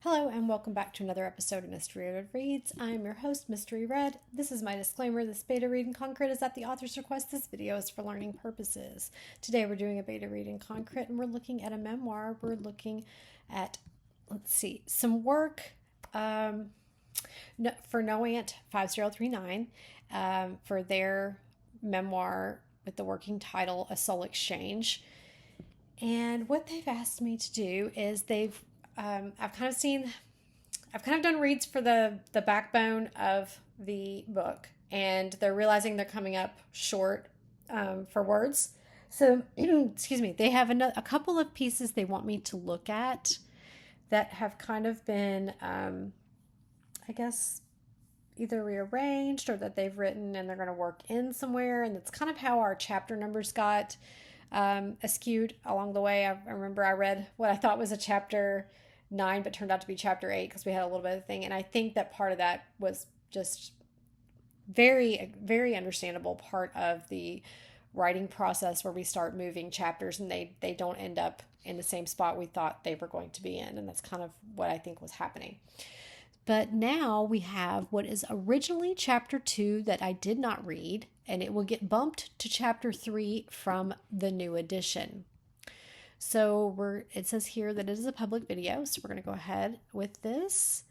Hello and welcome back to another episode of Mystery Red Reads. I'm your host, Mystery Red. This is my disclaimer. This beta read in Concrete is at the author's request. This video is for learning purposes. Today we're doing a beta read in Concrete and we're looking at a memoir. We're looking at, some work for No-Ant-5039 for their memoir with the working title, A Soul Exchange. And what they've asked me to do is I've kind of done reads for the backbone of the book, and they're realizing they're coming up short for words. So, excuse me, they have a couple of pieces they want me to look at that have kind of been, I guess, either rearranged or that they've written and they're going to work in somewhere. And that's kind of how our chapter numbers got askewed along the way. I remember I read what I thought was a chapter 9, but turned out to be chapter 8 because we had a little bit of thing. And I think that part of that was just very, very understandable part of the writing process where we start moving chapters and they don't end up in the same spot we thought they were going to be in. And that's kind of what I think was happening. But now we have what is originally chapter 2 that I did not read, and it will get bumped to chapter 3 from the new edition. So it says here that it is a public video, so we're going to go ahead with this.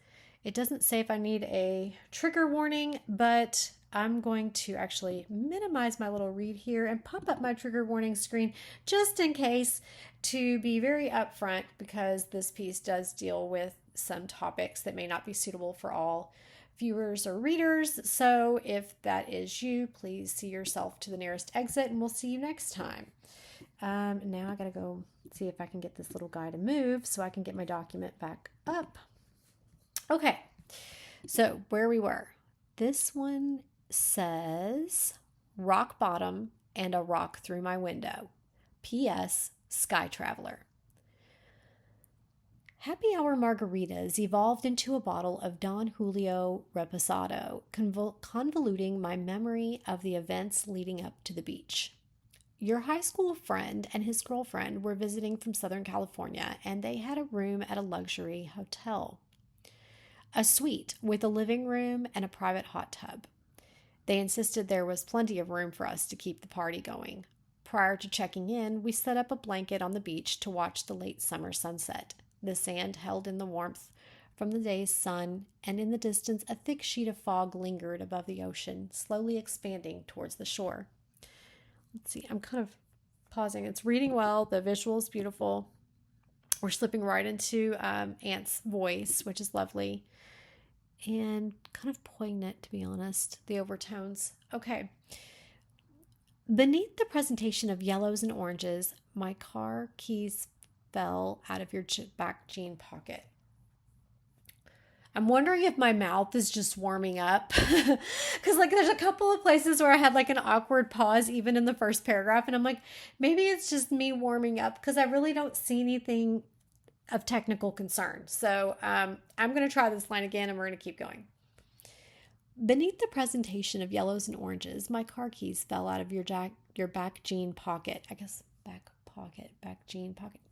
It doesn't say if I need a trigger warning, but I'm going to actually minimize my little read here and pop up my trigger warning screen just in case, to be very upfront, because this piece does deal with some topics that may not be suitable for all viewers or readers. So if that is you, please see yourself to the nearest exit and we'll see you next time. Now I gotta go see if I can get this little guy to move so I can get my document back up. Okay, so where we were. This one says, rock bottom and a rock through my window. P.S. Sky Traveler. Happy Hour margaritas evolved into a bottle of Don Julio Reposado, convoluting my memory of the events leading up to the beach. Your high school friend and his girlfriend were visiting from Southern California, and they had a room at a luxury hotel. A suite with a living room and a private hot tub. They insisted there was plenty of room for us to keep the party going. Prior to checking in, we set up a blanket on the beach to watch the late summer sunset. The sand held in the warmth from the day's sun, and in the distance a thick sheet of fog lingered above the ocean, slowly expanding towards the shore. Let's see, I'm kind of pausing. It's reading well. The visual is beautiful. We're slipping right into Ant's voice, which is lovely. And kind of poignant, to be honest, the overtones. Okay. Beneath the presentation of yellows and oranges, my car keys fell out of your back jean pocket. I'm wondering if my mouth is just warming up because there's a couple of places where I had an awkward pause even in the first paragraph, and I'm like, maybe it's just me warming up because I really don't see anything of technical concern. So I'm going to try this line again and we're going to keep going. Beneath the presentation of yellows and oranges, my car keys fell out of your back jean pocket. I guess back jean pocket.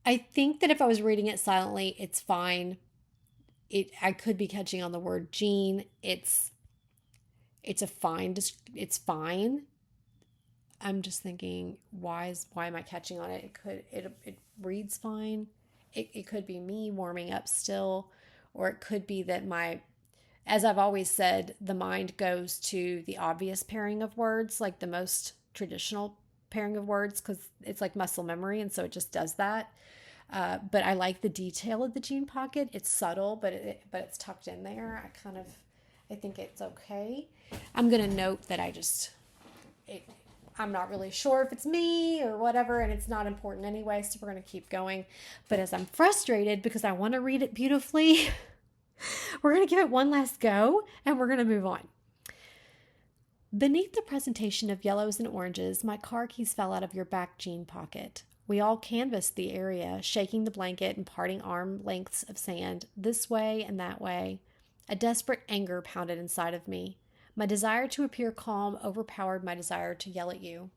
I think that if I was reading it silently, it's fine. I could be catching on the word jean. It's fine. I'm just thinking, why am I catching on it? It reads fine. It could be me warming up still, or it could be that as I've always said, the mind goes to the obvious pairing of words, like the most traditional pairing of words, because it's like muscle memory, and so it just does that. But I like the detail of the jean pocket. It's subtle, but it's tucked in there. I think it's okay. I'm gonna note that I'm not really sure if it's me or whatever, and it's not important anyway, so we're gonna keep going. But as I'm frustrated because I want to read it beautifully, we're gonna give it one last go, and we're gonna move on. Beneath the presentation of yellows and oranges, my car keys fell out of your back jean pocket. We all canvassed the area, shaking the blanket and parting arm lengths of sand, this way and that way. A desperate anger pounded inside of me. My desire to appear calm overpowered my desire to yell at you.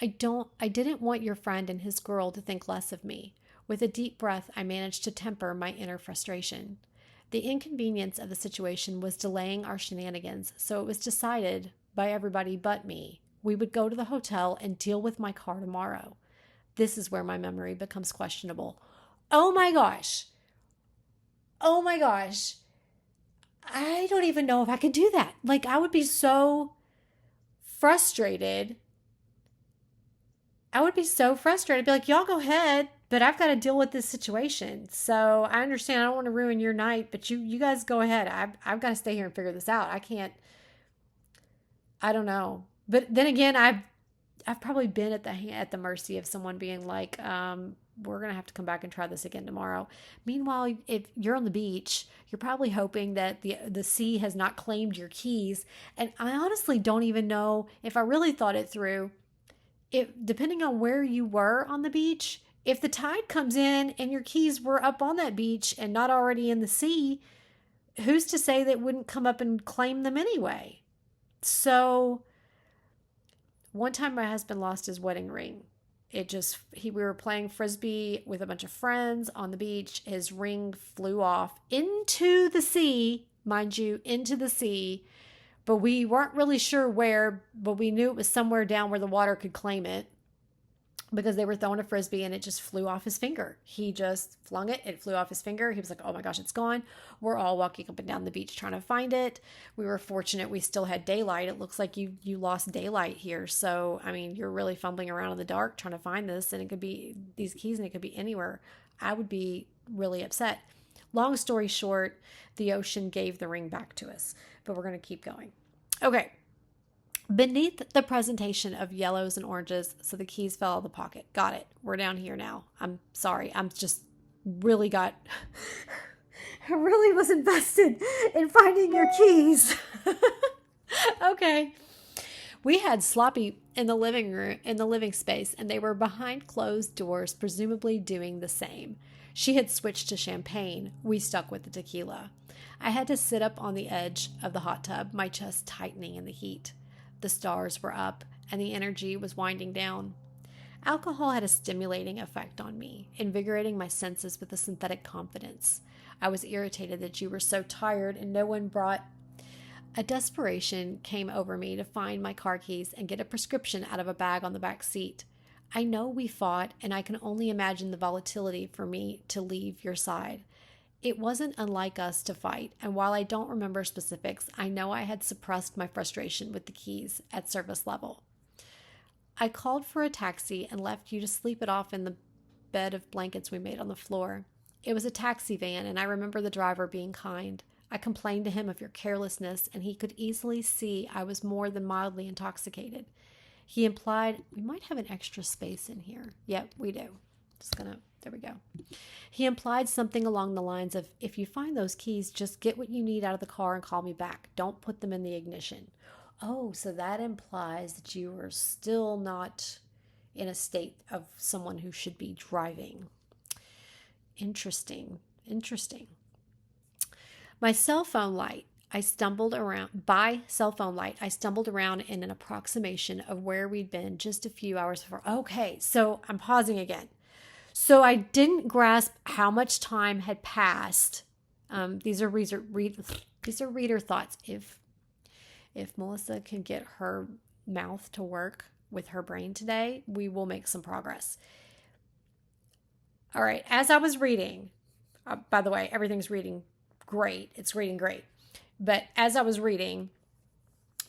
I didn't want your friend and his girl to think less of me. With a deep breath, I managed to temper my inner frustration. The inconvenience of the situation was delaying our shenanigans, so it was decided by everybody but me we would go to the hotel and deal with my car tomorrow. This is where my memory becomes questionable. Oh my gosh. Oh my gosh. I don't even know if I could do that. Like, I would be so frustrated. I would be so frustrated. I'd be like, y'all go ahead, but I've got to deal with this situation. So I understand I don't want to ruin your night, but you guys go ahead. I've got to stay here and figure this out. I don't know. But then again, I've probably been at the mercy of someone being like, we're going to have to come back and try this again tomorrow. Meanwhile, if you're on the beach, you're probably hoping that the sea has not claimed your keys. And I honestly don't even know, if I really thought it through, if depending on where you were on the beach, if the tide comes in and your keys were up on that beach and not already in the sea, who's to say that wouldn't come up and claim them anyway? So one time my husband lost his wedding ring. We were playing frisbee with a bunch of friends on the beach. His ring flew off into the sea, mind you, into the sea. But we weren't really sure where, but we knew it was somewhere down where the water could claim it, because they were throwing a frisbee and it just flew off his finger. He just flung it. It flew off his finger. He was like, oh my gosh, it's gone. We're all walking up and down the beach trying to find it. We were fortunate we still had daylight. It looks like you lost daylight here. So, I mean, you're really fumbling around in the dark trying to find this, and it could be these keys and it could be anywhere. I would be really upset. Long story short, the ocean gave the ring back to us, but we're going to keep going. Okay. Beneath the presentation of yellows and oranges, so the keys fell out of the pocket. Got it. We're down here now. I'm sorry. I really was invested in finding your keys. Okay. We had Sloppy in the living space, and they were behind closed doors, presumably doing the same. She had switched to champagne. We stuck with the tequila. I had to sit up on the edge of the hot tub, my chest tightening in the heat. The stars were up, and the energy was winding down. Alcohol had a stimulating effect on me, invigorating my senses with a synthetic confidence. I was irritated that you were so tired and no one brought. A desperation came over me to find my car keys and get a prescription out of a bag on the back seat. I know we fought, and I can only imagine the volatility for me to leave your side. It wasn't unlike us to fight, and while I don't remember specifics, I know I had suppressed my frustration with the keys at service level. I called for a taxi and left you to sleep it off in the bed of blankets we made on the floor. It was a taxi van, and I remember the driver being kind. I complained to him of your carelessness, and he could easily see I was more than mildly intoxicated. He implied we might have an extra space in here. Yep, we do. There we go. He implied something along the lines of, if you find those keys, just get what you need out of the car and call me back. Don't put them in the ignition. Oh, so that implies that you are still not in a state of someone who should be driving. Interesting. By cell phone light, I stumbled around in an approximation of where we'd been just a few hours before. Okay, so I'm pausing again. So I didn't grasp how much time had passed. These are reader thoughts. If Melissa can get her mouth to work with her brain today, we will make some progress. All right. As I was reading, by the way, everything's reading great. It's reading great. But as I was reading,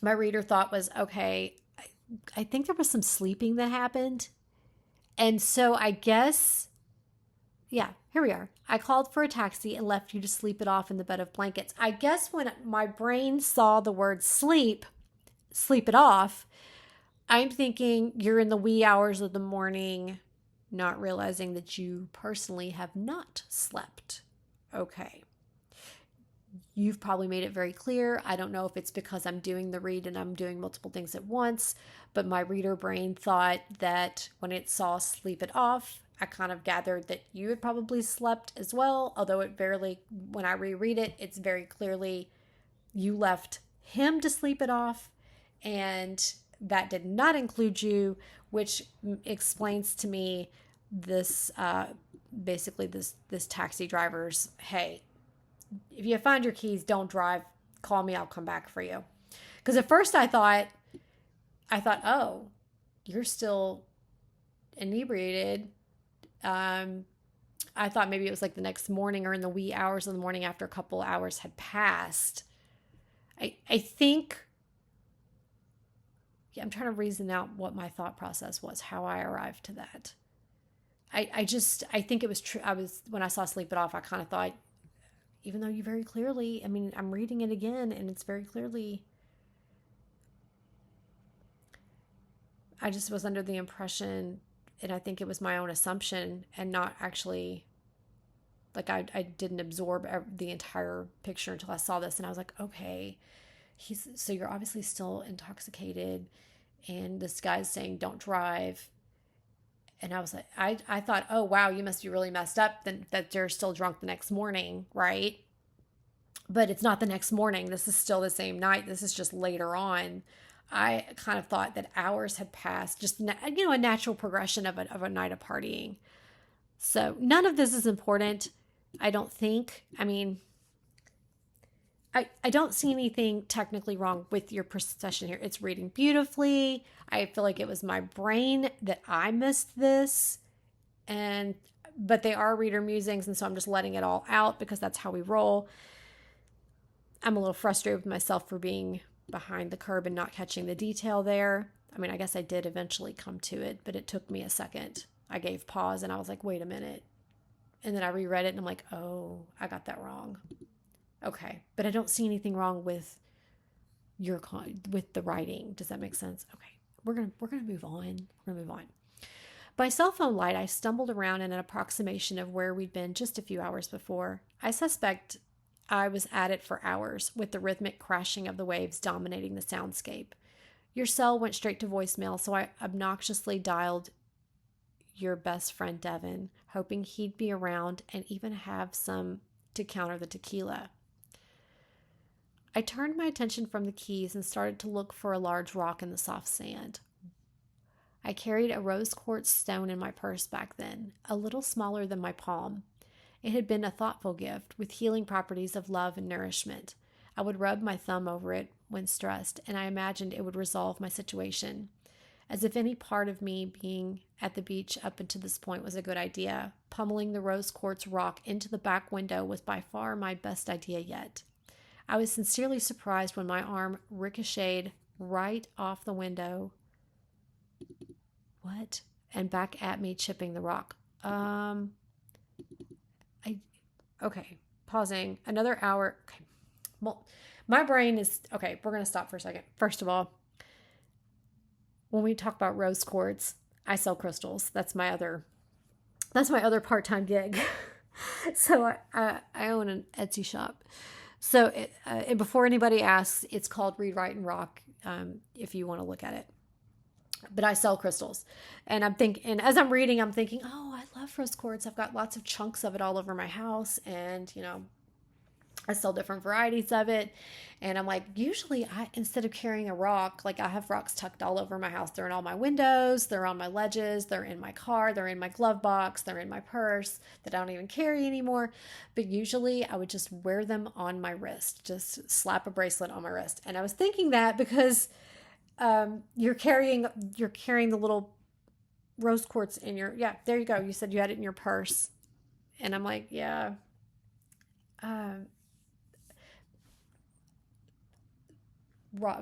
my reader thought was, okay, I think there was some sleeping that happened. And so I guess, yeah, here we are. I called for a taxi and left you to sleep it off in the bed of blankets. I guess when my brain saw the word sleep it off, I'm thinking you're in the wee hours of the morning, not realizing that you personally have not slept. Okay. You've probably made it very clear. I don't know if it's because I'm doing the read and I'm doing multiple things at once, but my reader brain thought that when it saw sleep it off, I kind of gathered that you had probably slept as well, although when I reread it, it's very clearly you left him to sleep it off, and that did not include you, which explains to me this basically this taxi driver's, hey, if you find your keys, don't drive. Call me. I'll come back for you. Because at first I thought, oh, you're still inebriated. I thought maybe it was like the next morning or in the wee hours of the morning after a couple hours had passed. I think, yeah, I'm trying to reason out what my thought process was, how I arrived to that. I think it was true. When I saw Sleep It Off, I kind of thought, even though you very clearly, I mean, I'm reading it again and it's very clearly, I just was under the impression, and I think it was my own assumption and not actually, like, I didn't absorb the entire picture until I saw this. And I was like, okay, so you're obviously still intoxicated. And this guy's saying, don't drive. And I was like, I thought, oh, wow, you must be really messed up that you're still drunk the next morning, right? But it's not the next morning. This is still the same night. This is just later on. I kind of thought that hours had passed, just, a natural progression of a night of partying. So none of this is important, I don't think. I mean, I don't see anything technically wrong with your procession here. It's reading beautifully. I feel like it was my brain that I missed this. But they are reader musings, and so I'm just letting it all out because that's how we roll. I'm a little frustrated with myself for being behind the curve and not catching the detail there. I mean, I guess I did eventually come to it, but it took me a second. I gave pause and I was like, wait a minute. And then I reread it and I'm like, oh, I got that wrong. Okay. But I don't see anything wrong with the writing. Does that make sense? Okay. We're going to move on. We're going to move on. By cell phone light, I stumbled around in an approximation of where we'd been just a few hours before. I suspect I was at it for hours, with the rhythmic crashing of the waves dominating the soundscape. Your cell went straight to voicemail, so I obnoxiously dialed your best friend Devin, hoping he'd be around and even have some to counter the tequila. I turned my attention from the keys and started to look for a large rock in the soft sand. I carried a rose quartz stone in my purse back then, a little smaller than my palm. It had been a thoughtful gift with healing properties of love and nourishment. I would rub my thumb over it when stressed, and I imagined it would resolve my situation. As if any part of me being at the beach up until this point was a good idea, pummeling the rose quartz rock into the back window was by far my best idea yet. I was sincerely surprised when my arm ricocheted right off the window. What? And back at me, chipping the rock. Okay, pausing. Another hour. Okay. Well, my brain is, okay, we're going to stop for a second. First of all, when we talk about rose quartz, I sell crystals. That's my other part-time gig. So I own an Etsy shop. So and before anybody asks, it's called Read, Write, and Rock, if you want to look at it. But I sell crystals. And as I'm reading, I'm thinking, oh, I love rose quartz. I've got lots of chunks of it all over my house. And, I sell different varieties of it. And I'm like, usually instead of carrying a rock, like I have rocks tucked all over my house. They're in all my windows. They're on my ledges. They're in my car. They're in my glove box. They're in my purse that I don't even carry anymore. But usually I would just wear them on my wrist, just slap a bracelet on my wrist. And I was thinking that because you're carrying the little rose quartz in there you go. You said you had it in your purse. And I'm like, yeah.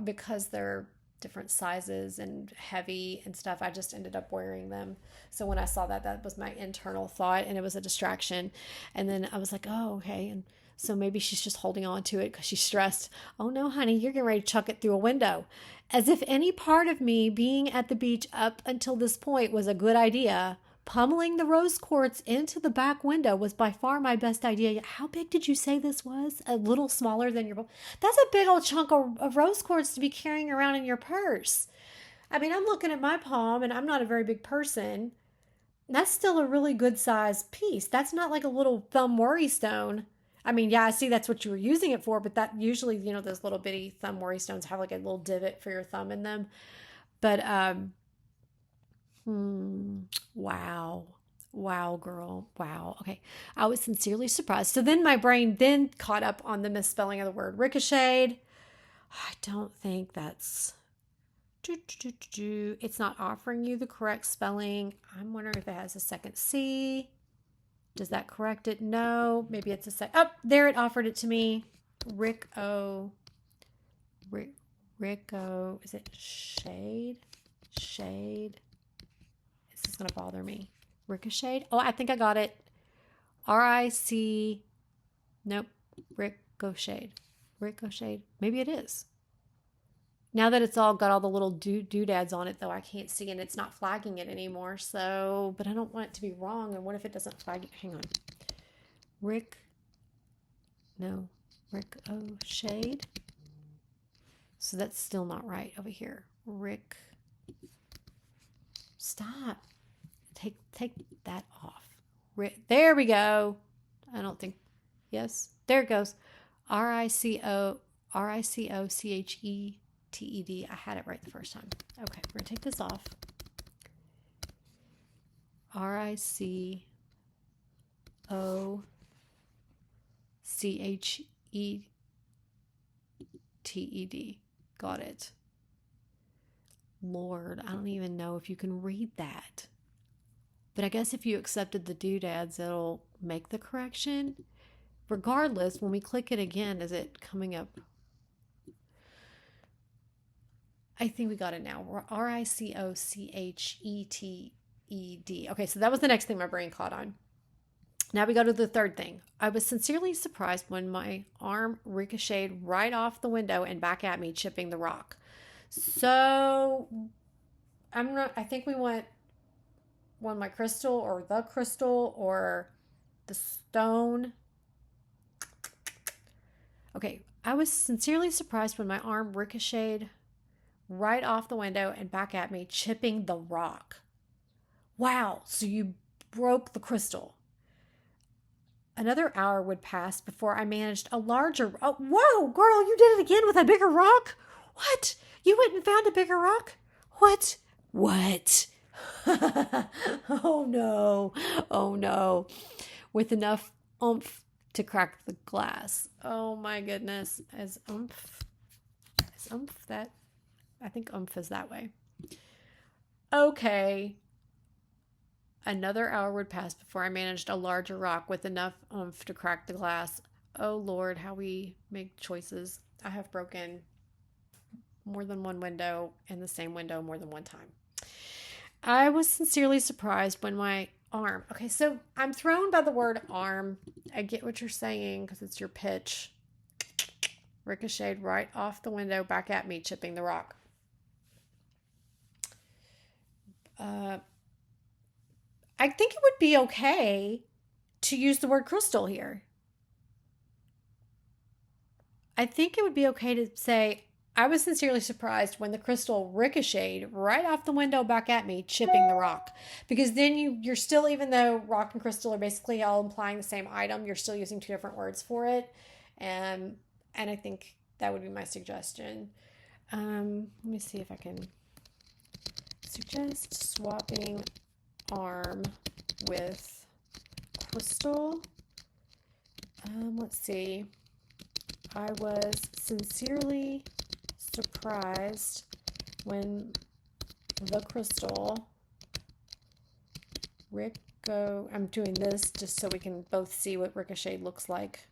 Because they're different sizes and heavy and stuff, I just ended up wearing them. So when I saw that was my internal thought, and it was a distraction. And then I was like, oh, okay. And so maybe she's just holding on to it because she's stressed. Oh no, honey, you're getting ready to chuck it through a window. As if any part of me being at the beach up until this point was a good idea. Pummeling the rose quartz into the back window was by far my best idea. How big did you say this was? A little smaller than your... That's a big old chunk of rose quartz to be carrying around in your purse. I mean, I'm looking at my palm, and I'm not a very big person. That's still a really good size piece. That's not like a little thumb worry stone. I mean, yeah, I see that's what you were using it for, but that usually, those little bitty thumb worry stones have like a little divot for your thumb in them. But, wow. Wow, girl. Wow. Okay. I was sincerely surprised. So then my brain then caught up on the misspelling of the word ricocheted. I don't think that's. It's not offering you the correct spelling. I'm wondering if it has a second C. Does that correct it? No. Maybe it's a Oh, there it offered it to me. Rico. Rico. Is it shade? Shade. This is going to bother me. Ricochet. Oh, I think I got it. R-I-C. Nope. Ricochet. Ricochet. Maybe it is. Now that it's all got all the little doodads on it, though, I can't see and it's not flagging it anymore. So, but I don't want it to be wrong. And what if it doesn't flag it? Hang on. Ricochet. So that's still not right over here. Stop. Take that off. There we go. I don't think. Yes. There it goes. Ricochetted. I had it right the first time. Okay, we're going to take this off. Ricochetted. Got it. Lord, I don't even know if you can read that. But I guess if you accepted the doodads, it'll make the correction. Regardless, when we click it again, is it coming up? I think we got it now. Ricochetted. Okay, so that was the next thing my brain caught on. Now we go to the third thing. I was sincerely surprised when my arm ricocheted right off the window and back at me, chipping the rock. So I think we want my crystal or the crystal or the stone. Okay, I was sincerely surprised when my arm ricocheted right off the window and back at me, chipping the rock. Wow, so you broke the crystal. Another hour would pass before I managed a larger. Oh, whoa, girl, you did it again with a bigger rock? What? You went and found a bigger rock? What? Oh no. Oh no. With enough oomph to crack the glass. Oh my goodness. Is oomph that? I think oomph is that way. Okay. Another hour would pass before I managed a larger rock with enough oomph to crack the glass. Oh Lord, how we make choices. I have broken more than one window in the same window more than one time. I was sincerely surprised when my arm. Okay, so I'm thrown by the word arm. I get what you're saying because it's your pitch. Ricocheted right off the window back at me, chipping the rock. I think it would be okay to use the word crystal here. I think it would be okay to say, I was sincerely surprised when the crystal ricocheted right off the window back at me, chipping the rock. Because then you're still, even though rock and crystal are basically all implying the same item, you're still using two different words for it. And I think that would be my suggestion. Let me see if I can suggest swapping arm with crystal. Let's see. I was sincerely surprised when the crystal I'm doing this just so we can both see what ricochet looks like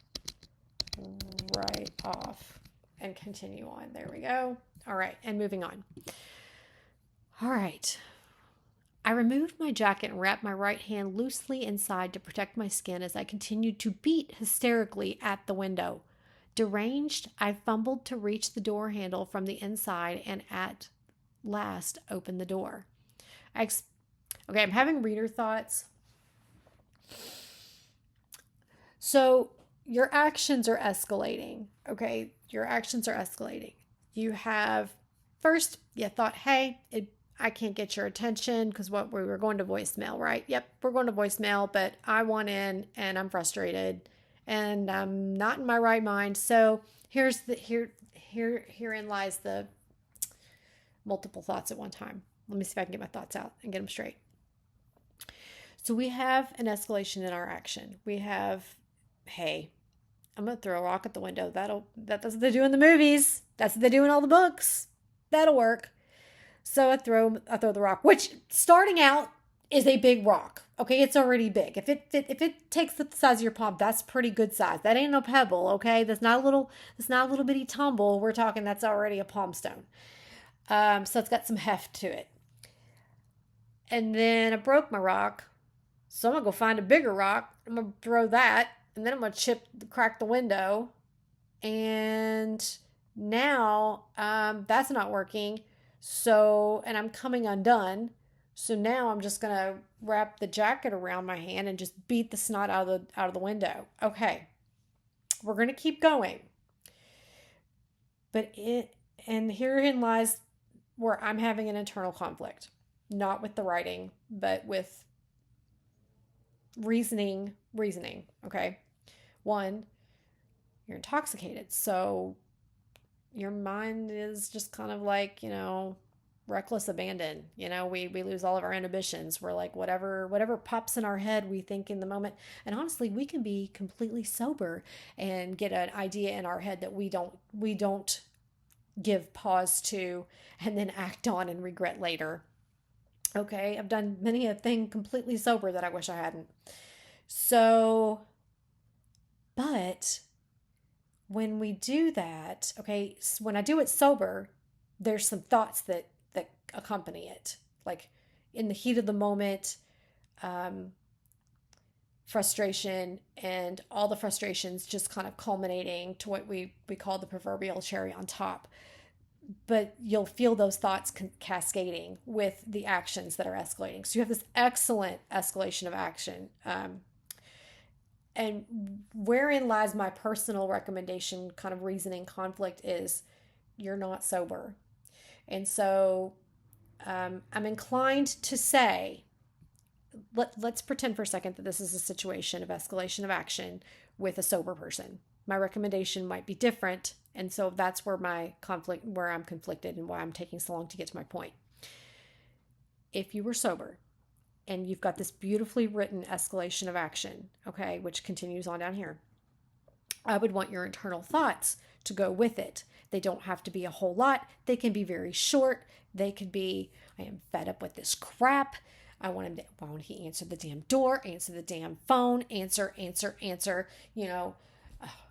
right off and continue on. There we go. All right, and moving on. All right. I removed my jacket and wrapped my right hand loosely inside to protect my skin as I continued to beat hysterically at the window. Deranged, I fumbled to reach the door handle from the inside and at last opened the door. Okay, I'm having reader thoughts. So your actions are escalating. Okay, your actions are escalating. You have first, you thought, hey, I can't get your attention because we were going to voicemail, right? Yep, we're going to voicemail, but I want in and I'm frustrated and I'm not in my right mind. So herein lies the multiple thoughts at one time. Let me see if I can get my thoughts out and get them straight. So we have an escalation in our action. We have, hey, I'm gonna throw a rock at the window. That's what they do in the movies. That's what they do in all the books. That'll work. So I throw the rock, which starting out is a big rock. Okay, it's already big. If it takes the size of your palm, that's pretty good size. That ain't no pebble. Okay, that's not a little bitty tumble. We're talking that's already a palm stone. So it's got some heft to it. And then I broke my rock, so I'm gonna go find a bigger rock. I'm gonna throw that, and then I'm gonna crack the window. And now that's not working. So, and I'm coming undone. So now I'm just gonna wrap the jacket around my hand and just beat the snot out of the window. Okay, we're gonna keep going. But and herein lies where I'm having an internal conflict, not with the writing, but with reasoning. Okay, one, you're intoxicated, so your mind is just kind of like, reckless abandon. We lose all of our inhibitions. We're like, whatever pops in our head, we think in the moment. And honestly, we can be completely sober and get an idea in our head that we don't give pause to and then act on and regret later. Okay, I've done many a thing completely sober that I wish I hadn't. So, but when we do that, okay, when I do it sober, there's some thoughts that accompany it. Like in the heat of the moment, um, frustration, and all the frustrations just kind of culminating to what we call the proverbial cherry on top. But you'll feel those thoughts cascading with the actions that are escalating. So you have this excellent escalation of action. And wherein lies my personal recommendation, kind of reasoning conflict, is you're not sober. And so I'm inclined to say, let's pretend for a second that this is a situation of escalation of action with a sober person. My recommendation might be different. And so that's where where I'm conflicted and why I'm taking so long to get to my point. If you were sober and you've got this beautifully written escalation of action, okay, which continues on down here, I would want your internal thoughts to go with it. They don't have to be a whole lot. They can be very short. They could be, I am fed up with this crap. Why won't he answer the damn door, answer the damn phone, answer.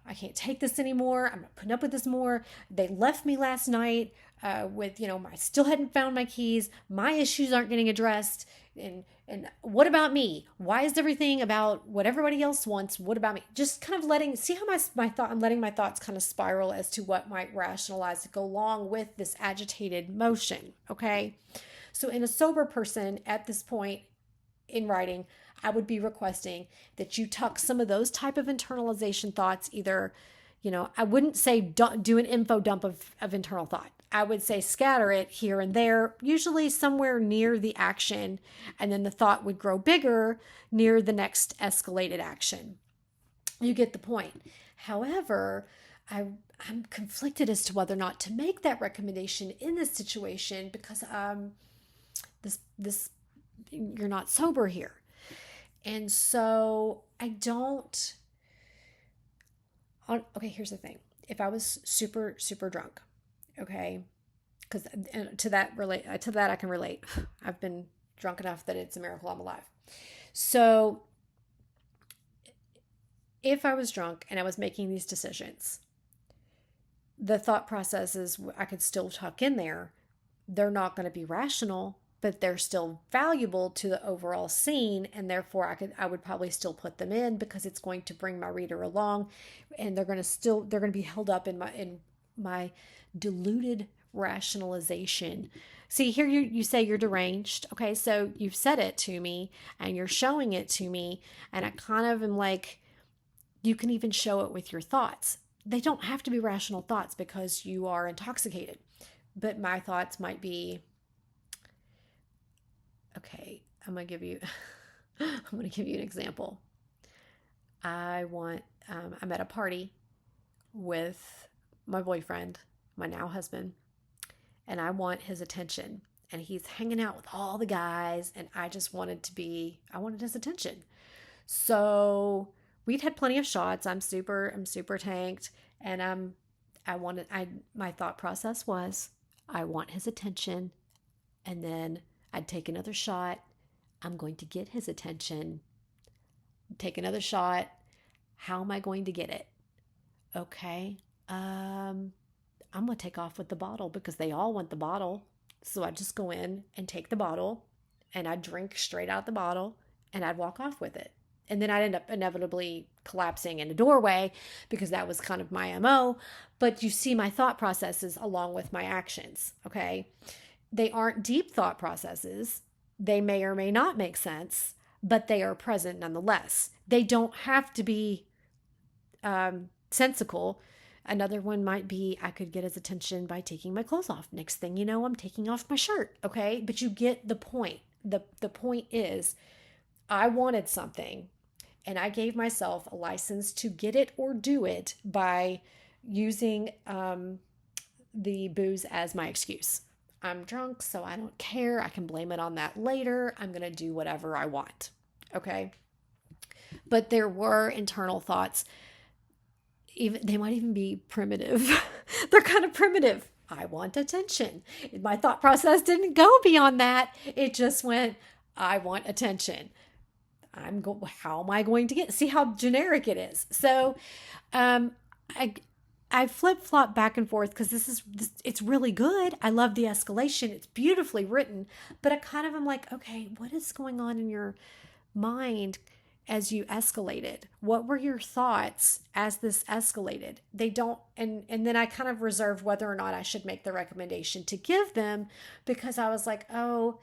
I can't take this anymore. I'm not putting up with this more. They left me last night I still hadn't found my keys. My issues aren't getting addressed. And what about me? Why is everything about what everybody else wants? What about me? Just kind of see how I'm letting my thoughts kind of spiral as to what might rationalize to go along with this agitated motion. Okay. So in a sober person at this point in writing, I would be requesting that you tuck some of those type of internalization thoughts. Either, I wouldn't say do an info dump of internal thought. I would say scatter it here and there, usually somewhere near the action, and then the thought would grow bigger near the next escalated action. You get the point. However, I'm conflicted as to whether or not to make that recommendation in this situation because this you're not sober here. And so okay, here's the thing. If I was super, super drunk, okay, because to that I can relate. I've been drunk enough that it's a miracle I'm alive. So if I was drunk and I was making these decisions, the thought processes I could still tuck in there. They're not going to be rational, but they're still valuable to the overall scene, and therefore I would probably still put them in because it's going to bring my reader along, and they're going to be held up in my diluted rationalization. See, here you say you're deranged. Okay, so you've said it to me and you're showing it to me, and I kind of am like, you can even show it with your thoughts. They don't have to be rational thoughts because you are intoxicated, but my thoughts might be, okay, I'm going to give you an example. I'm at a party with my boyfriend, my now husband, and I want his attention. and he's hanging out with all the guys, and I wanted his attention. So we'd had plenty of shots. I'm super tanked, and my thought process was, I want his attention, and then I'd take another shot. I'm going to get his attention. Take another shot. How am I going to get it? Okay. I'm going to take off with the bottle because they all want the bottle. So I just go in and take the bottle, and I'd drink straight out the bottle, and I'd walk off with it. And then I'd end up inevitably collapsing in a doorway because that was kind of my MO. But you see my thought processes along with my actions. Okay. They aren't deep thought processes. They may or may not make sense, but they are present nonetheless. They don't have to be sensical. Another one might be, I could get his attention by taking my clothes off. Next thing you know, I'm taking off my shirt. Okay. But you get the point. The point is, I wanted something, and I gave myself a license to get it or do it by using the booze as my excuse. I'm drunk, so I don't care. I can blame it on that later. I'm going to do whatever I want. Okay. But there were internal thoughts. Even they might even be primitive. They're kind of primitive. I want attention. My thought process didn't go beyond that. It just went, I want attention. How am I going to get? See how generic it is. So, I flip flop back and forth because it's really good. I love the escalation. It's beautifully written, but I kind of am like, okay, what is going on in your mind as you escalated? What were your thoughts as this escalated? They don't, and then I kind of reserved whether or not I should make the recommendation to give them, because I was like, oh,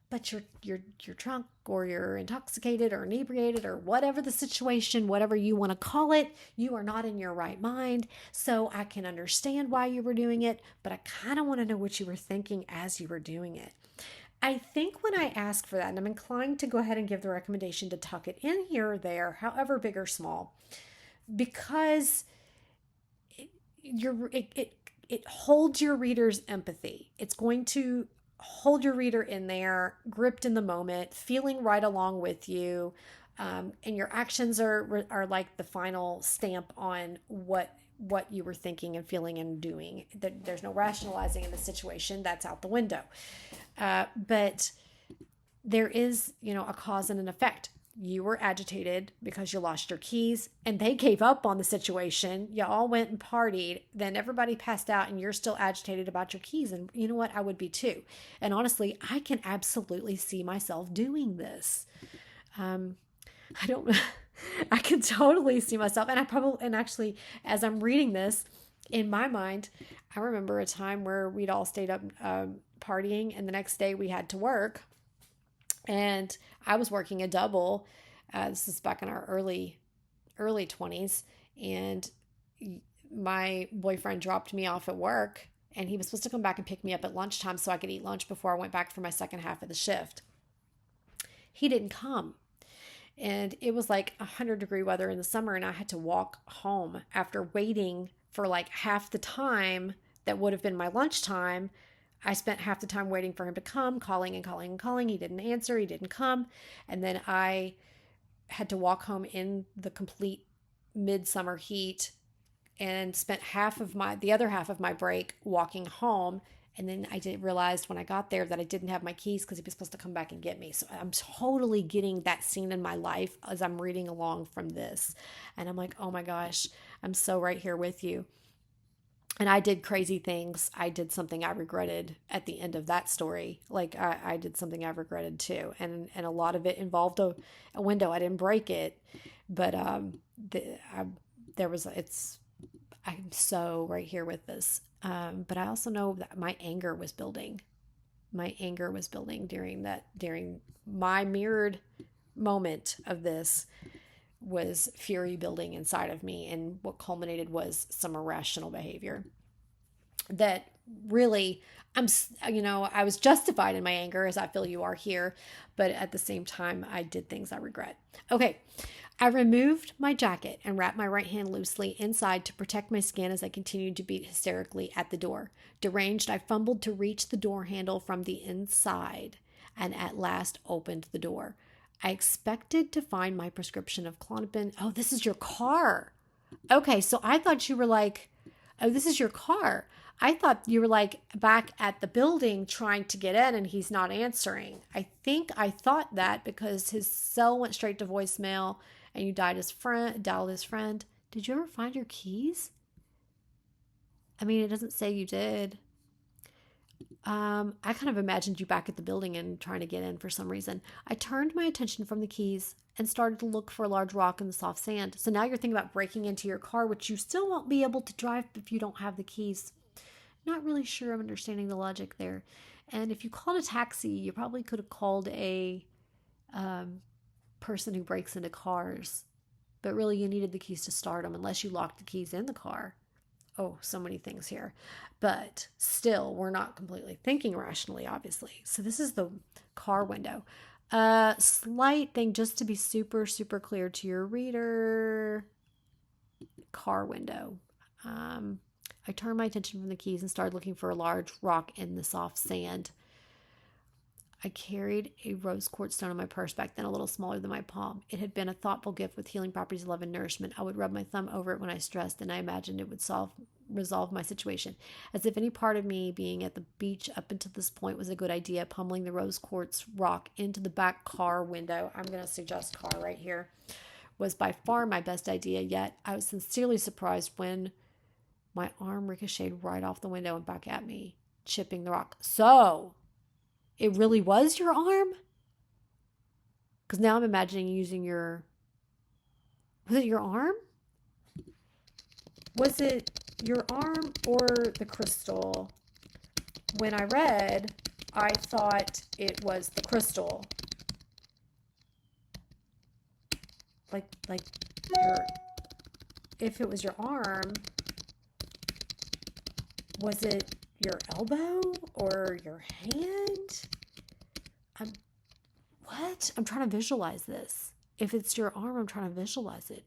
but you're drunk, or you're intoxicated or inebriated, or whatever the situation, whatever you want to call it, you are not in your right mind. So I can understand why you were doing it, but I kind of want to know what you were thinking as you were doing it. I think when I ask for that, and I'm inclined to go ahead and give the recommendation to tuck it in here or there, however big or small, because it holds your reader's empathy. It's going to hold your reader in there, gripped in the moment, feeling right along with you, and your actions are like the final stamp on what you were thinking and feeling and doing. There's no rationalizing in the situation. That's out the window. But there is, a cause and an effect. You were agitated because you lost your keys, and they gave up on the situation. You all went and partied. Then everybody passed out, and you're still agitated about your keys. And you know what? I would be too. And honestly, I can absolutely see myself doing this. I can totally see myself. And actually, as I'm reading this in my mind, I remember a time where we'd all stayed up partying, and the next day we had to work. And I was working a double. This is back in our early 20s. And my boyfriend dropped me off at work, and he was supposed to come back and pick me up at lunchtime so I could eat lunch before I went back for my second half of the shift. He didn't come. And it was like 100-degree weather in the summer, and I had to walk home after waiting for like half the time that would have been my lunchtime. I spent half the time waiting for him to come, calling and calling and calling. He didn't answer. He didn't come. And then I had to walk home in the complete midsummer heat, and spent the other half of my break walking home. And then I realized when I got there that I didn't have my keys because he was supposed to come back and get me. So I'm totally getting that scene in my life as I'm reading along from this. And I'm like, oh my gosh, I'm so right here with you. And I did crazy things. I did something I regretted at the end of that story. Like I did something I regretted too. And a lot of it involved a window. I didn't break it, but I'm so right here with this. But I also know that my anger was building. My anger was building during my mirrored moment of this. Was fury building inside of me, and what culminated was some irrational behavior that really I was justified in my anger, as I feel you are here, but at the same time I did things I regret. Okay, I removed my jacket and wrapped my right hand loosely inside to protect my skin as I continued to beat hysterically at the door. Deranged, I fumbled to reach the door handle from the inside and at last opened the door. I expected to find my prescription of Klonopin. Oh, this is your car. Okay, so I thought you were like, oh, this is your car. I thought you were like back at the building trying to get in and he's not answering. I think I thought that because his cell went straight to voicemail and you dialed his friend. Did you ever find your keys? I mean, it doesn't say you did. I kind of imagined you back at the building and trying to get in for some reason. I turned my attention from the keys and started to look for a large rock in the soft sand. So now you're thinking about breaking into your car, which you still won't be able to drive if you don't have the keys. Not really sure I'm understanding the logic there. And if you called a taxi, you probably could have called a person who breaks into cars. But really, you needed the keys to start them unless you locked the keys in the car. Oh, so many things here. But still, we're not completely thinking rationally, obviously. So this is the car window. Slight thing just to be super, super clear to your reader. Car window. I turned my attention from the keys and started looking for a large rock in the soft sand. I carried a rose quartz stone in my purse, back then a little smaller than my palm. It had been a thoughtful gift with healing properties, love, and nourishment. I would rub my thumb over it when I stressed, and I imagined it would resolve my situation. As if any part of me being at the beach up until this point was a good idea, pummeling the rose quartz rock into the back car window, I'm going to suggest car right here, was by far my best idea yet. I was sincerely surprised when my arm ricocheted right off the window and back at me, chipping the rock. So it really was your arm? Because now I'm imagining using your... Was it your arm? Was it your arm or the crystal? When I read, I thought it was the crystal. Like your... If it was your arm, was it your elbow or your hand? What? I'm trying to visualize this. If it's your arm, I'm trying to visualize it.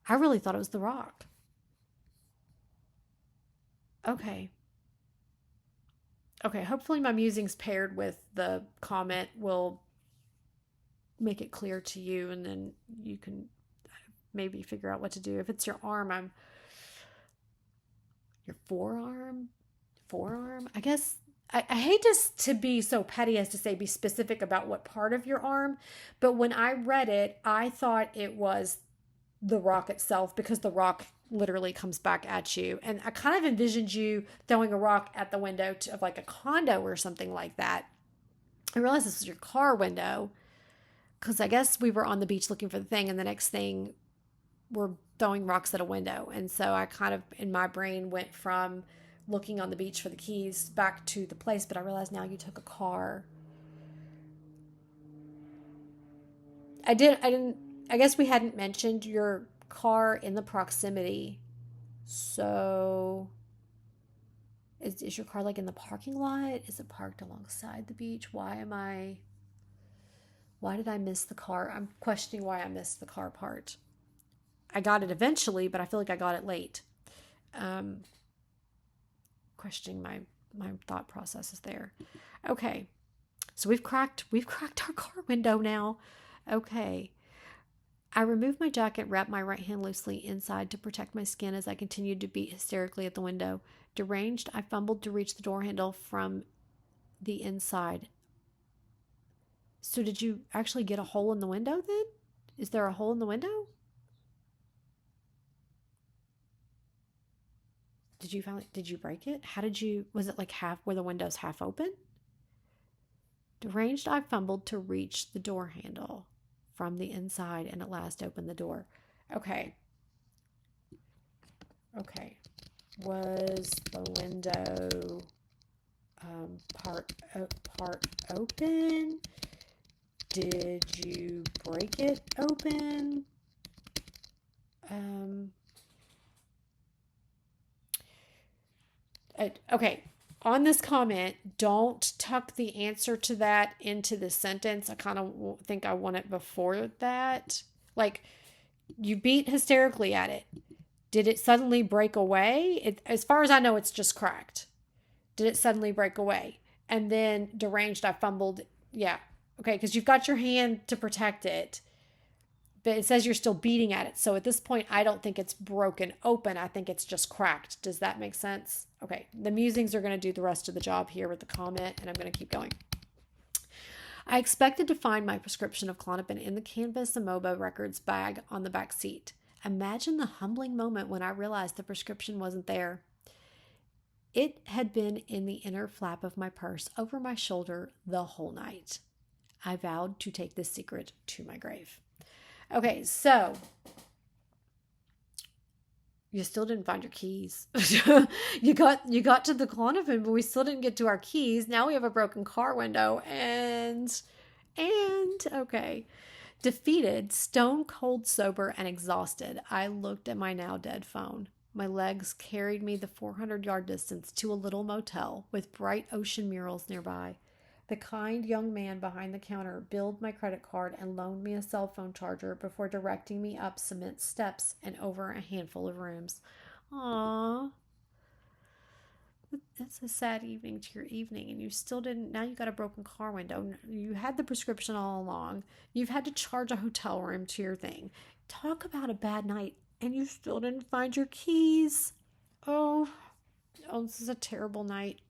I really thought it was the rock. Okay. Okay, hopefully my musings paired with the comment will make it clear to you, and then you can maybe figure out what to do. If it's your arm, your forearm? I guess I hate to be so petty as to say be specific about what part of your arm, but when I read it, I thought it was the rock itself because the rock literally comes back at you. And I kind of envisioned you throwing a rock at the window of like a condo or something like that. I realized this was your car window because I guess we were on the beach looking for the thing, and the next thing we're throwing rocks at a window. And so I kind of, in my brain, went from looking on the beach for the keys back to the place, but I realized now you took a car. I guess we hadn't mentioned your car in the proximity. So is your car like in the parking lot? Is it parked alongside the beach? Why did I miss the car? I'm questioning why I missed the car part. I got it eventually, but I feel like I got it late. Questioning my thought processes there. Okay. So we've cracked our car window now. Okay. I removed my jacket, wrapped my right hand loosely inside to protect my skin as I continued to beat hysterically at the window. Deranged, I fumbled to reach the door handle from the inside. So did you actually get a hole in the window then? Is there a hole in the window? Did you break it? Was it like were the windows half open? Deranged, I fumbled to reach the door handle from the inside and at last opened the door. Okay. Was the window part open? Did you break it open? Okay, on this comment, don't tuck the answer to that into the sentence. I kind of think I want it before that. Like, you beat hysterically at it. Did it suddenly break away? As far as I know, it's just cracked. Did it suddenly break away? And then deranged, I fumbled. Yeah. Okay, because you've got your hand to protect it, but it says you're still beating at it. So at this point, I don't think it's broken open. I think it's just cracked. Does that make sense? Okay, the musings are going to do the rest of the job here with the comment, and I'm going to keep going. I expected to find my prescription of Klonopin in the Canvas Amoeba Records bag on the back seat. Imagine the humbling moment when I realized the prescription wasn't there. It had been in the inner flap of my purse over my shoulder the whole night. I vowed to take this secret to my grave. Okay, so you still didn't find your keys. you got to the Klonopin, but we still didn't get to our keys. Now we have a broken car window and okay. Defeated, stone cold sober, and exhausted, I looked at my now dead phone. My legs carried me the 400-yard distance to a little motel with bright ocean murals nearby. The kind young man behind the counter billed my credit card and loaned me a cell phone charger before directing me up cement steps and over a handful of rooms. Aww. It's a sad evening to your evening, and you still didn't. Now you got a broken car window. You had the prescription all along. You've had to charge a hotel room to your thing. Talk about a bad night, and you still didn't find your keys. Oh, this is a terrible night.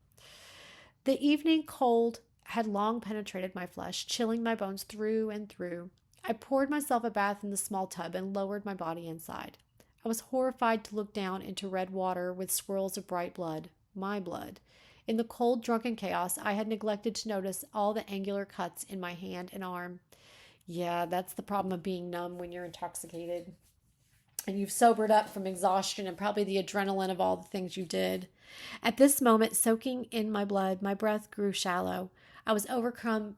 The evening cold had long penetrated my flesh, chilling my bones through and through. I poured myself a bath in the small tub and lowered my body inside. I was horrified to look down into red water with swirls of bright blood. My blood. In the cold, drunken chaos, I had neglected to notice all the angular cuts in my hand and arm. Yeah, that's the problem of being numb when you're intoxicated. And you've sobered up from exhaustion and probably the adrenaline of all the things you did. At this moment, soaking in my blood, my breath grew shallow. I was overcome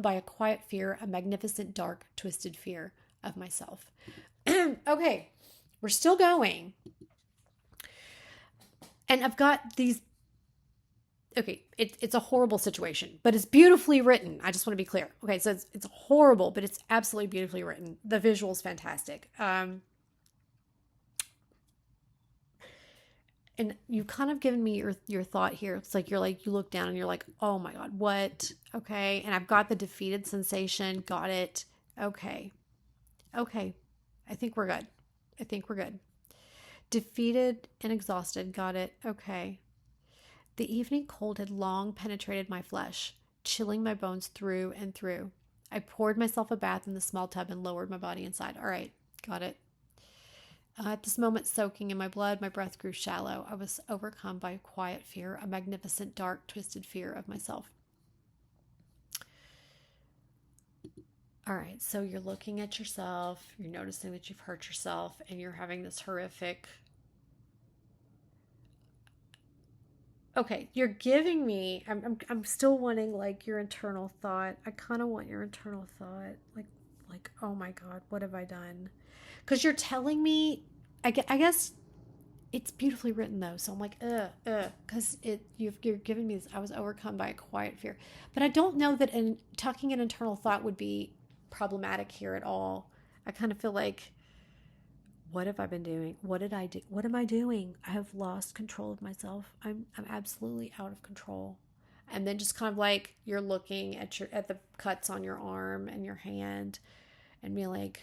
by a quiet fear, a magnificent, dark, twisted fear of myself. Okay, we're still going. And I've got these. Okay, it's a horrible situation, but it's beautifully written. I just want to be clear. Okay, so it's horrible, but it's absolutely beautifully written. The visual's fantastic. And you've kind of given me your thought here. It's like you look down and you're like, oh my God, what? Okay, and I've got the defeated sensation. Got it. Okay. I think we're good. Defeated and exhausted. Got it. Okay. The evening cold had long penetrated my flesh, chilling my bones through and through. I poured myself a bath in the small tub and lowered my body inside. All right. Got it. At this moment, soaking in my blood, my breath grew shallow. I was overcome by a quiet fear, a magnificent, dark, twisted fear of myself. All right, so you're looking at yourself, you're noticing that you've hurt yourself, and you're having this horrific... Okay, you're giving me... I'm still wanting, like, your internal thought. I kind of want your internal thought. Like, oh my God, what have I done? Because you're telling me... I guess it's beautifully written, though, so I'm like, because you're giving me this... I was overcome by a quiet fear. But I don't know that tucking an internal thought would be problematic here at all. I kind of feel like, what have I been doing? What did I do? What am I doing? I have lost control of myself. I'm absolutely out of control. And then just kind of like you're looking at the cuts on your arm and your hand and being like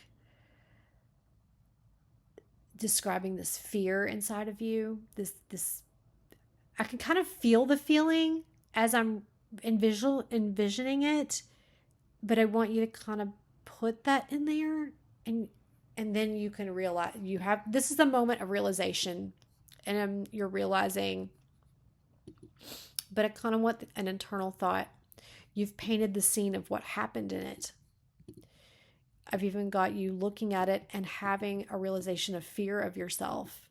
describing this fear inside of you. This I can kind of feel the feeling as I'm envisioning it. But I want you to kind of put that in there and then you can realize this is the moment of realization and you're realizing, but I kind of want an internal thought. You've painted the scene of what happened in it. I've even got you looking at it and having a realization of fear of yourself.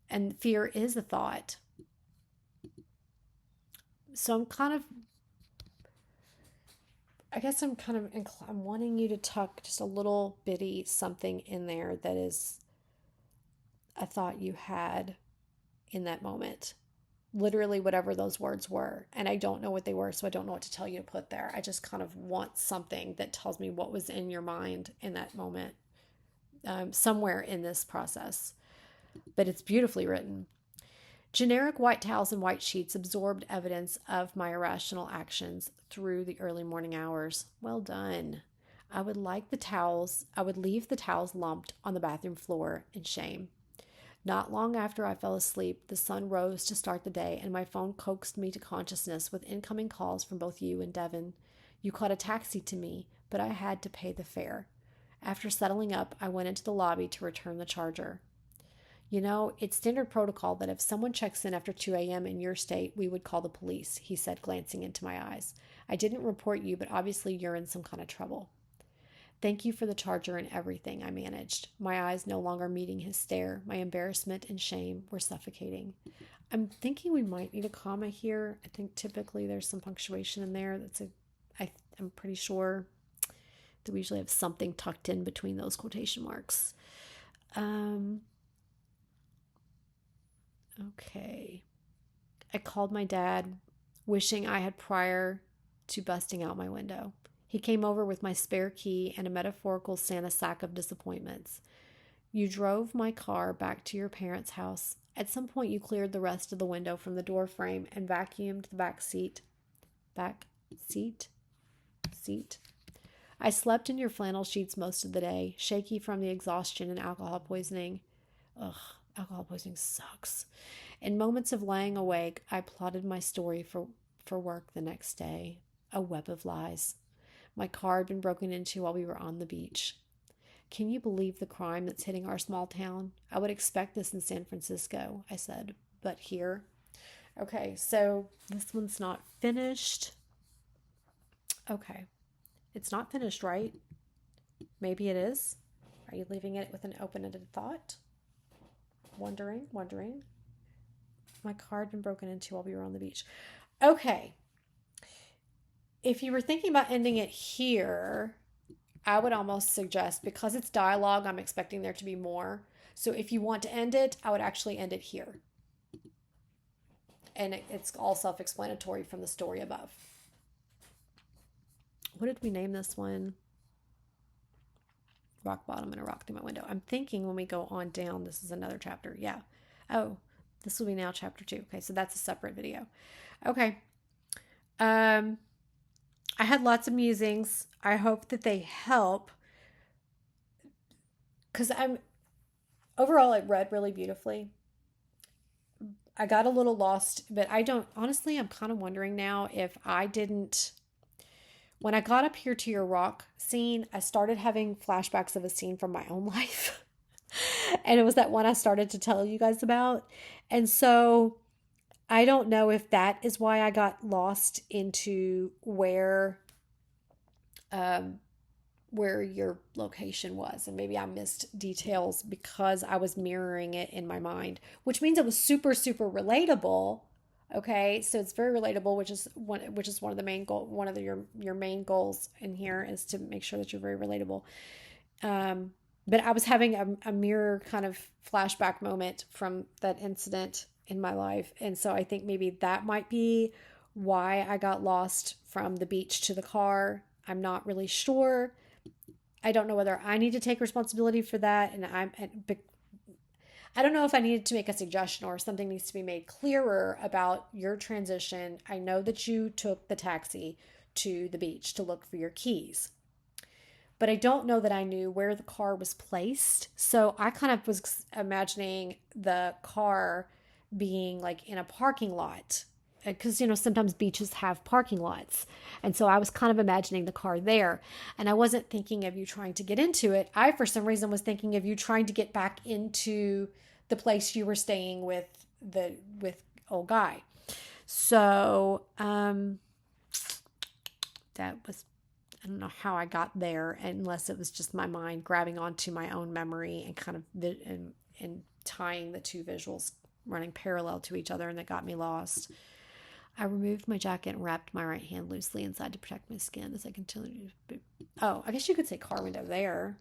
And fear is a thought. So I'm wanting you to tuck just a little bitty something in there that is a thought you had in that moment. Literally whatever those words were. And I don't know what they were, so I don't know what to tell you to put there. I just kind of want something that tells me what was in your mind in that moment. somewhere in this process, but it's beautifully written. Generic white towels and white sheets absorbed evidence of my irrational actions through the early morning hours. Well done. I would leave the towels lumped on the bathroom floor in shame. Not long after I fell asleep, the sun rose to start the day, and my phone coaxed me to consciousness with incoming calls from both you and Devin. You caught a taxi to me, but I had to pay the fare. After settling up, I went into the lobby to return the charger. You know, it's standard protocol that if someone checks in after 2 a.m. in your state, we would call the police, he said, glancing into my eyes. I didn't report you, but obviously you're in some kind of trouble. Thank you for the charger and everything, I managed, my eyes no longer meeting his stare. My embarrassment and shame were suffocating. I'm thinking we might need a comma here. I think typically there's some punctuation in there. I'm pretty sure that we usually have something tucked in between those quotation marks. Okay. I called my dad, wishing I had prior to busting out my window. He came over with my spare key and a metaphorical Santa sack of disappointments. You drove my car back to your parents' house. At some point, you cleared the rest of the window from the door frame and vacuumed the back seat. Back seat? Seat. I slept in your flannel sheets most of the day, shaky from the exhaustion and alcohol poisoning. Ugh, alcohol poisoning sucks. In moments of lying awake, I plotted my story for work the next day. A web of lies. My car had been broken into while we were on the beach. Can you believe the crime that's hitting our small town? I would expect this in San Francisco, I said, but here. Okay, so this one's not finished. Okay, it's not finished, right? Maybe it is. Are you leaving it with an open-ended thought? Wondering. My car had been broken into while we were on the beach. Okay. If you were thinking about ending it here, I would almost suggest, because it's dialogue, I'm expecting there to be more. So if you want to end it, I would actually end it here. And it's all self-explanatory from the story above. What did we name this one? Rock bottom and a rock through my window. I'm thinking when we go on down, this is another chapter. Yeah. Oh, this will be now chapter 2. Okay, so that's a separate video. Okay. I had lots of musings. I hope that they help, because overall it read really beautifully. I got a little lost, but honestly, I'm kind of wondering now if when I got up here to your rock scene, I started having flashbacks of a scene from my own life. And it was that one I started to tell you guys about. And so I don't know if that is why I got lost into where your location was. And maybe I missed details because I was mirroring it in my mind, which means it was super, super relatable. Okay. So it's very relatable, which is one of the main your main goals in here is to make sure that you're very relatable. But I was having a mirror kind of flashback moment from that incident in my life. And so I think maybe that might be why I got lost from the beach to the car. I'm not really sure. I don't know whether I need to take responsibility for that. And I don't know if I needed to make a suggestion or something needs to be made clearer about your transition. I know that you took the taxi to the beach to look for your keys, but I don't know that I knew where the car was placed. So I kind of was imagining the car being like in a parking lot, because, sometimes beaches have parking lots. And so I was kind of imagining the car there. And I wasn't thinking of you trying to get into it. I, for some reason, was thinking of you trying to get back into the place you were staying with old guy. So that was, I don't know how I got there, unless it was just my mind grabbing onto my own memory and kind of and tying the two visuals running parallel to each other, and that got me lost. I removed my jacket and wrapped my right hand loosely inside to protect my skin as I continued to... Oh, I guess you could say car window there.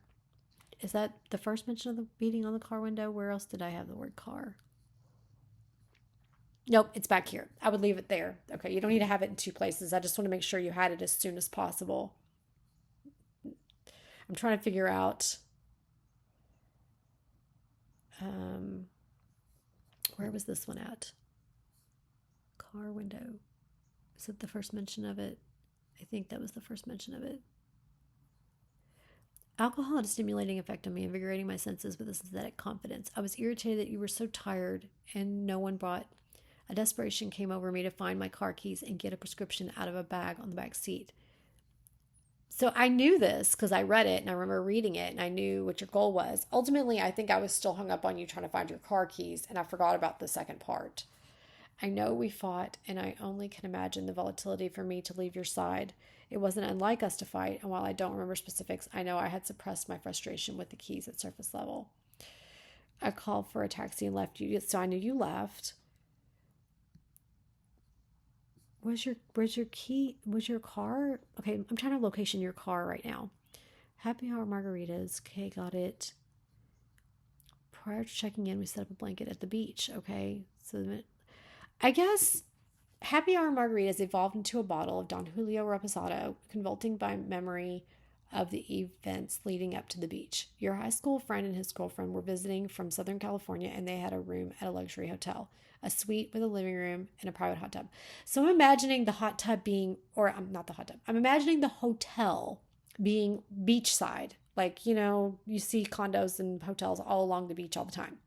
Is that the first mention of the beating on the car window? Where else did I have the word car? Nope, it's back here. I would leave it there. Okay, you don't need to have it in two places. I just want to make sure you had it as soon as possible. I'm trying to figure out Um, where was this one at? Car window. Is it the first mention of it? I think that was the first mention of it. Alcohol had a stimulating effect on me, invigorating my senses with a synthetic confidence. I was irritated that you were so tired and no one brought. A desperation came over me to find my car keys and get a prescription out of a bag on the back seat. So I knew this because I read it and I remember reading it and I knew what your goal was. Ultimately, I think I was still hung up on you trying to find your car keys and I forgot about the second part. I know we fought, and I only can imagine the volatility for me to leave your side. It wasn't unlike us to fight, and while I don't remember specifics, I know I had suppressed my frustration with the keys at surface level. I called for a taxi and left you, so I knew you left. Where's your key? Was your car? Okay, I'm trying to location your car right now. Happy hour margaritas. Okay, got it. Prior to checking in, we set up a blanket at the beach. Okay, so I guess Happy Hour Margaritas evolved into a bottle of Don Julio Reposado, convulsing by memory of the events leading up to the beach. Your high school friend and his girlfriend were visiting from Southern California, and they had a room at a luxury hotel, a suite with a living room and a private hot tub. So I'm imagining the hot tub being, or not the hot tub, I'm imagining the hotel being beachside. Like, you see condos and hotels all along the beach all the time.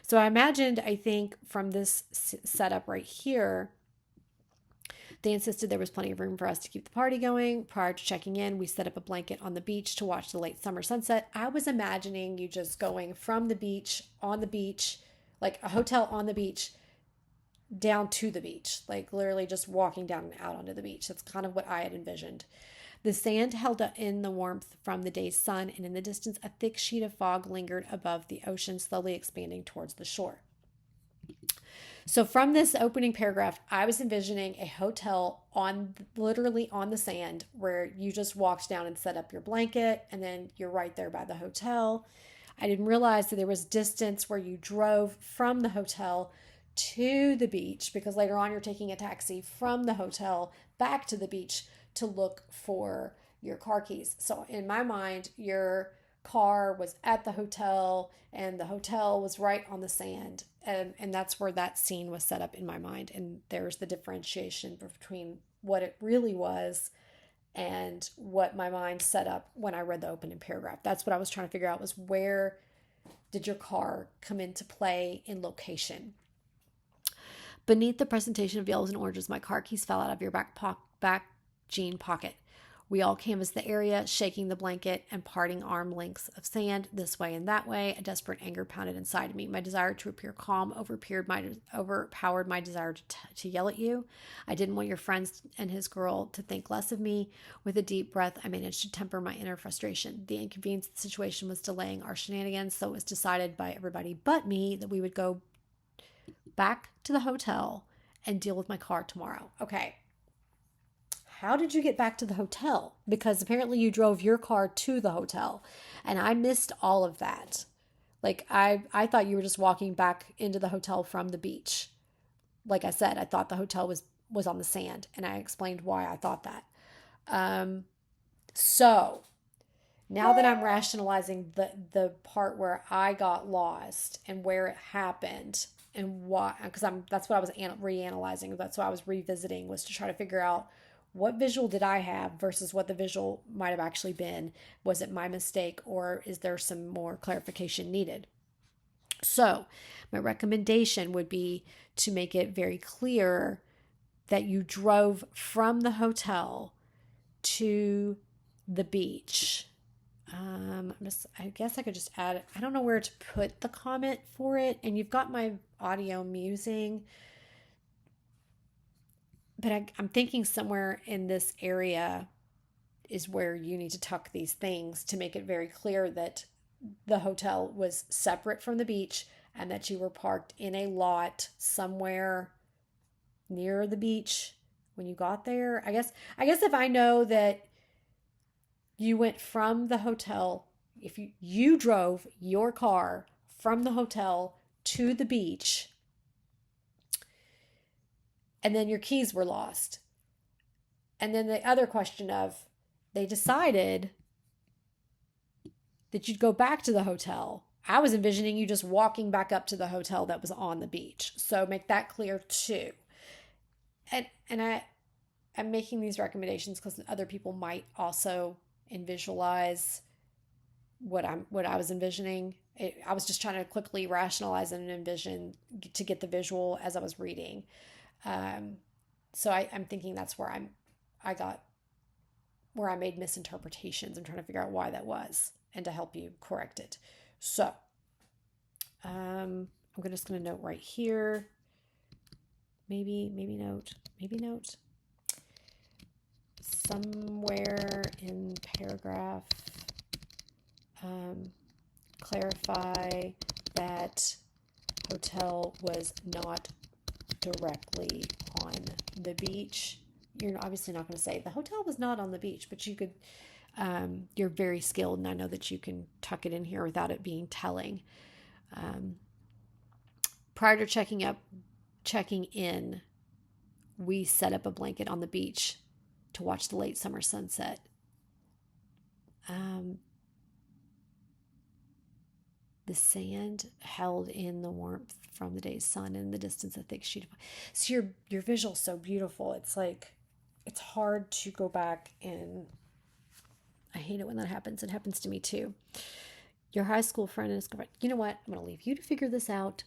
So I imagined, I think, from this setup right here, they insisted there was plenty of room for us to keep the party going. Prior to checking in, we set up a blanket on the beach to watch the late summer sunset. I was imagining you just going from the beach, on the beach, like a hotel on the beach, down to the beach, like literally just walking down and out onto the beach. That's kind of what I had envisioned. The sand held in the warmth from the day's sun, and in the distance, a thick sheet of fog lingered above the ocean, slowly expanding towards the shore. So from this opening paragraph, I was envisioning a hotel literally on the sand where you just walked down and set up your blanket, and then you're right there by the hotel. I didn't realize that there was distance where you drove from the hotel to the beach, because later on you're taking a taxi from the hotel back to the beach to look for your car keys. So in my mind, your car was at the hotel and the hotel was right on the sand. And that's where that scene was set up in my mind. And there's the differentiation between what it really was and what my mind set up when I read the opening paragraph. That's what I was trying to figure out, was where did your car come into play in location? Beneath the presentation of yellows and oranges, my car keys fell out of your back jean pocket. We all canvassed the area, shaking the blanket and parting arm lengths of sand this way and that way. A desperate anger pounded inside of me. My desire to appear calm overpowered my desire to yell at you. I didn't want your friends and his girl to think less of me. With a deep breath, I managed to temper my inner frustration. The inconvenience of the situation was delaying our shenanigans, so it was decided by everybody but me that we would go back to the hotel and deal with my car tomorrow. Okay. How did you get back to the hotel? Because apparently you drove your car to the hotel, and I missed all of that. Like I thought you were just walking back into the hotel from the beach. Like I said, I thought the hotel was on the sand, and I explained why I thought that. So now that I'm rationalizing the part where I got lost and where it happened and why, because that's what I was reanalyzing. That's what I was revisiting, was to try to figure out what visual did I have versus what the visual might have actually been. Was it my mistake, or is there some more clarification needed? So my recommendation would be to make it very clear that you drove from the hotel to the beach. I guess I could just add, I don't know where to put the comment for it. And you've got my audio musing, but I'm thinking somewhere in this area is where you need to tuck these things to make it very clear that the hotel was separate from the beach and that you were parked in a lot somewhere near the beach when you got there. I guess if I know that you went from the hotel, if you drove your car from the hotel to the beach, and then your keys were lost. And then the other question they decided that you'd go back to the hotel I was envisioning you just walking back up to the hotel that was on the beach. So make that clear too. And I'm making these recommendations because other people might also visualize what I was envisioning. I was just trying to quickly rationalize and envision to get the visual as I was reading. Um, so I'm thinking that's where I got where I made misinterpretations. I'm trying to figure out why that was and to help you correct it. So I'm just going to note right here. Maybe note somewhere in paragraph. Clarify that hotel was not directly on the beach. You're obviously not going to say the hotel was not on the beach, but you could, you're very skilled, and I know that you can tuck it in here without it being telling. Prior to checking in, we set up a blanket on the beach to watch the late summer sunset. The sand held in the warmth from the day's sun, and in the distance a thick sheet of. So your visual's so beautiful. It's like it's hard to go back, and I hate it when that happens. It happens to me too. Your high school friend is going, you know what? I'm going to leave you to figure this out.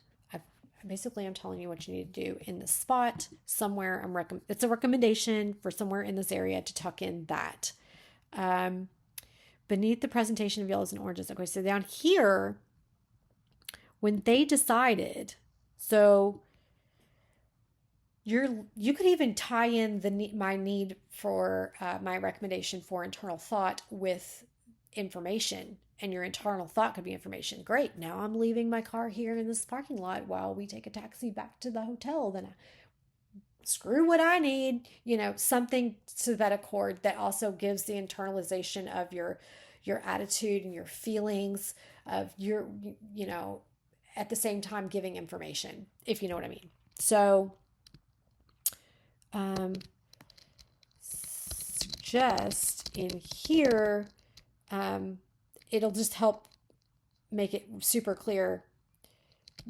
I'm telling you what you need to do in this spot somewhere. It's a recommendation for somewhere in this area to tuck in that. Beneath the presentation of yellows and oranges. Okay, so down here, when they decided, so you could even tie in my need for my recommendation for internal thought with information, and your internal thought could be information. Great. Now I'm leaving my car here in this parking lot while we take a taxi back to the hotel. Then screw what I need, something to that accord that also gives the internalization of your attitude and your feelings of at the same time giving information, if you know what I mean. So suggest in here, it'll just help make it super clear,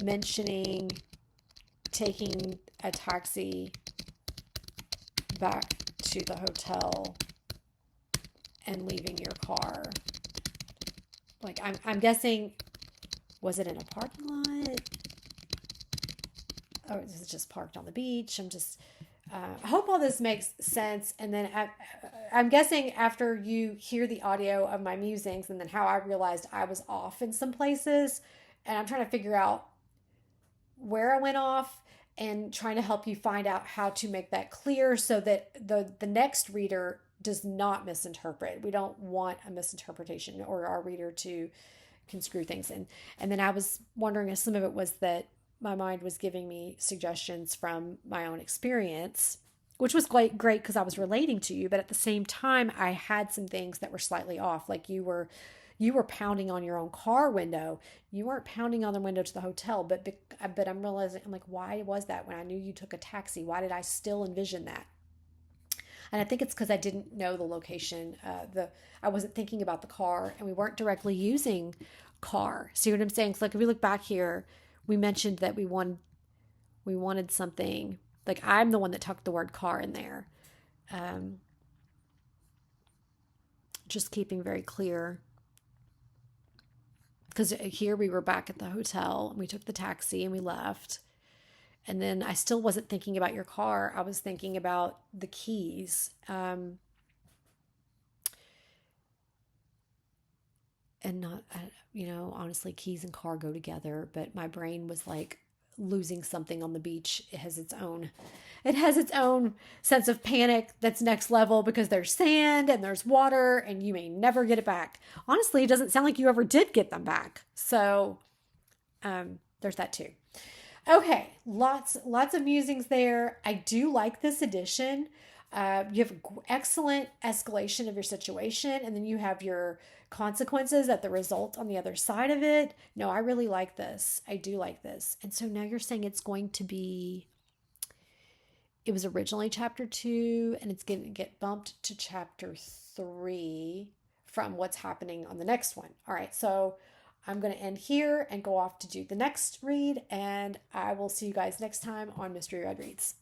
mentioning taking a taxi back to the hotel and leaving your car. Like I'm guessing, was it in a parking lot? Or is it just parked on the beach? I hope all this makes sense. And then I'm guessing after you hear the audio of my musings and then how I realized I was off in some places, and I'm trying to figure out where I went off and trying to help you find out how to make that clear so that the next reader does not misinterpret. We don't want a misinterpretation or our reader to conscrew things in. And then I was wondering if some of it was that my mind was giving me suggestions from my own experience, which was great because I was relating to you, but at the same time I had some things that were slightly off. Like you were pounding on your own car window. You weren't pounding on the window to the hotel, but I'm realizing, I'm like, why was that when I knew you took a taxi? Why did I still envision that? And I think it's because I didn't know the location. I wasn't thinking about the car, and we weren't directly using car. See what I'm saying? So like if we look back here, we mentioned that we wanted something. Like I'm the one that tucked the word car in there. Just keeping very clear. Because here we were back at the hotel, and we took the taxi and we left. And then I still wasn't thinking about your car. I was thinking about the keys. And not, honestly, keys and car go together. But my brain was like losing something on the beach. It has its own sense of panic that's next level because there's sand and there's water and you may never get it back. Honestly, it doesn't sound like you ever did get them back. So there's that too. Okay, lots of musings there. I do like this edition. You have excellent escalation of your situation, and then you have your consequences at the result on the other side of it. No, I really like this. I do like this. And so now you're saying it was originally chapter 2, and it's going to get bumped to chapter 3 from what's happening on the next one. All right, so I'm going to end here and go off to do the next read, and I will see you guys next time on Mystery Read Reads.